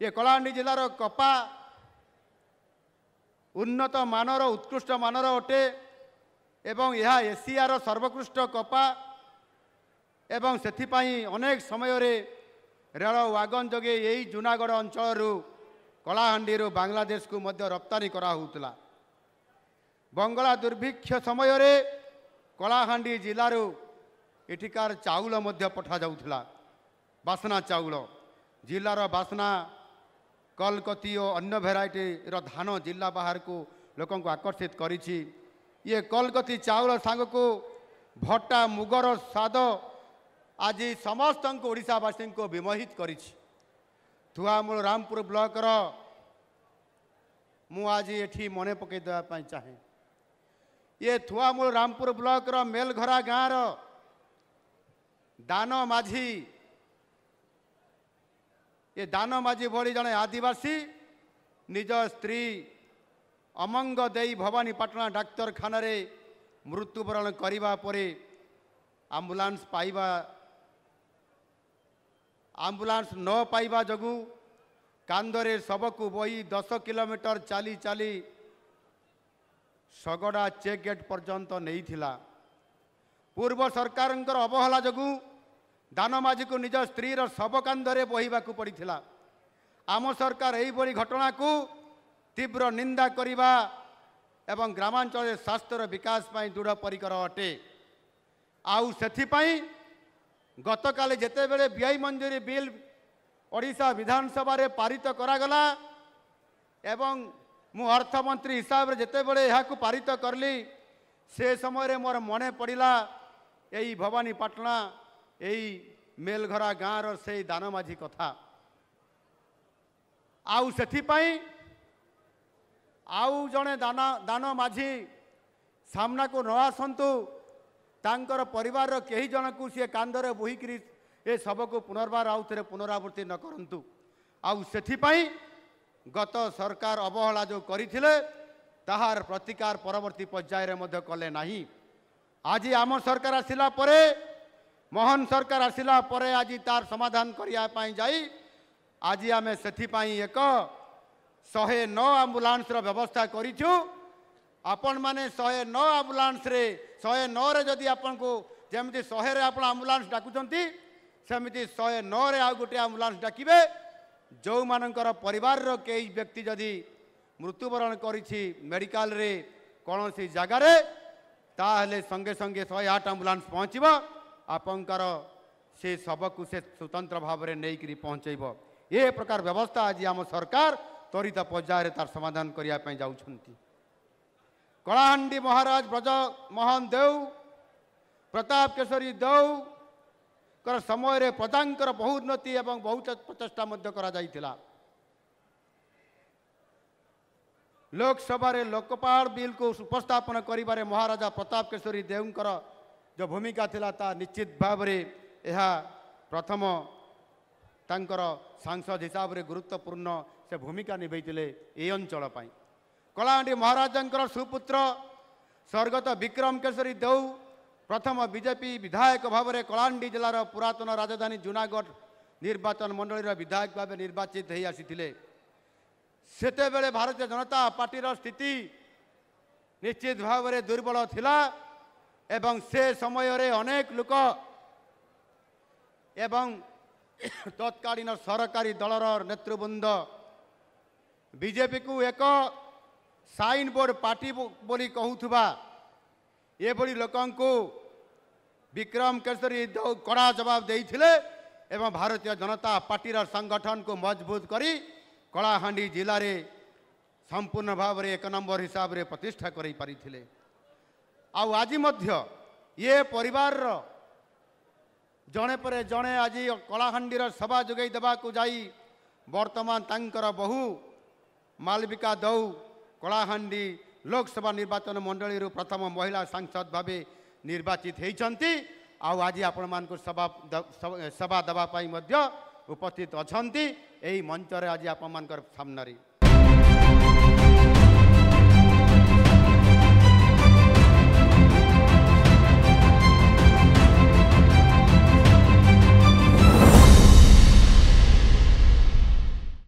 ये कलाहांडी जिलार कपा उन्नत मानर उत्कृष्ट मानर अटे एवं यह एशियार सर्वोत्कृष्ट कपा एवं सेथिपाई अनेक समय रेल वागन जोगे यही जूनागढ़ अंचल कलाहांडी बांग्लादेश को मध्य रप्तानी कराउतला। बंगला दुर्भिक्ष समय कलाहांडी जिलू एठिकार चाउल मध्य पठा जाउथला। बासना चाउल जिलार बासना कलकती और अन्य भेराइटी धान जिला बाहर को लोक आकर्षित करिछि। ये कलकती चाउल सांग को भट्टा मुगर स्वाद आज समस्त ओडिशावासी को विमोहित करिछि। थुआमूल रामपुर ब्लॉक मु आज एठी मने पकई देवा चाहे। ये थुआमूल रामपुर ब्लॉक मेलघरा गाँव दान माझी ये दान माझी भली जड़े आदिवासी निज स्त्री अमंग देई भवानीपाटना डाक्तरखाना रे मृत्युवरण करने पर आम्बुलांस न पाइबा जगू कांदरे सबको बही 10 किलोमीटर चाली चाली सगड़ा चेक गेट पर्यंत नहीं थिला। पूर्व सरकार अवहेला जगू दानमाझी को निज स्त्री शब कांधरे बहिबा पड़ता। आम सरकार यही घटना को तीव्र निंदा करने एवं ग्रामांचल स्वास्थ्यर विकास दृढ़ परिकर अटे। आउ सेथिपाई गतकाली जेते बेले व्यय मंजूरी बिल ओडिशा विधानसभा रे पारित करागला एवं मु अर्थमंत्री हिसाब रे जेते बेले यह पारित करली से समय मोर मने पड़िला यही भवानीपाटना यही मेलघरा गाँव से दानमाझी कथा। आउ सेथिपाई आउ जड़े दानमाझी सामना को न आसतु तांकर परिवार कई जन को सी कांधरे बोहिकी ए सब को पुनर्बार आउ थे पुनरावृत्ति न करंतु। आउ सेथिपाई गत सरकार अवहेला जो करथिले ताहार प्रतिकार परवर्ती पर्याय रे मध्य कले नाही। आज आम सरकार आसिला परे मोहन सरकार आसिला परे आज तार समाधान करिया पाई जाई आज आमे सेथिपाई एक 109 आम्बुलांस रो व्यवस्था करिछु। आपण माने 109 आम्बुलांस रे 109 रे जदि आपण को जेमति 100 रे आपण आम्बुलांस डाकुचंती सेमिति 109 रे आ गोटे आम्बुलांस डाकिबे। जो मानकर परिवार रो कई व्यक्ति जदि मृत्युवरण करिछि मेडिकल रे कोनोसी जगह रे ताहले संगे संगे 108 आम्बुलांस पहुँचबो आपंकर से सबको से स्वतंत्र भाव में नहीं करी पहुँचब। ये प्रकार व्यवस्था आज आम सरकार त्वरित पर्यायर तार समाधान करने जाउछंती। कलाहांडी महाराज ब्रज मोहन देव प्रताप केशरी देव कर समय रे प्रजांकर बहुउन्नति एवं बहुत प्रचेषा करा जाइथिला। लोकसभा रे लोकपाल बिल को उपस्थापन करिबारे महाराजा प्रताप केशरी देवंकर जो भूमिका थिला ता निश्चित भाव रे यह प्रथम तांकर सांसद हिसाब रे गुरुत्वपूर्ण से भूमिका निभैतिले ए अंचल पाई। कलाहांडी महाराजंकर सुपुत्र स्वर्गत विक्रम केशरी देव प्रथम बीजेपी विधायक भाव में कलाहांडी जिलार पुरातन राजधानी जूनागढ़ निर्वाचन मंडल विधायक भाव निर्वाचित हो आसीथिले। सेतेबेले भारतीय जनता पार्टी स्थिति निश्चित भाव में दुर्बल थिला एवं से समय रे अनेक लोक एवं तत्कालीन सरकारी दलर नेतृवृंद बीजेपी को एक साइन बोर्ड पार्टी बोली कहूथुबा ये बड़ी लोकों को विक्रम केशरी देव कड़ा जवाब देइथिले एवं भारतीय जनता पार्टी संगठन को मजबूत करी कलाहांडी जिले रे संपूर्ण भाव में 1 नंबर हिसाब रे प्रतिष्ठा करी पारिथिले। आउ आज मध्य ये परिवार जड़े पर जड़े आज कलाहांडीर सभा जोगई देवा को जाई वर्तमान तांकर बहु मालविका दौ कलाहांडी लोकसभा निर्वाचन मंडली प्रथम महिला सांसद भावे निर्वाचित होती। आज आपण मान सभा दवापाई उपस्थित अच्छा यही मंच आज आप सामने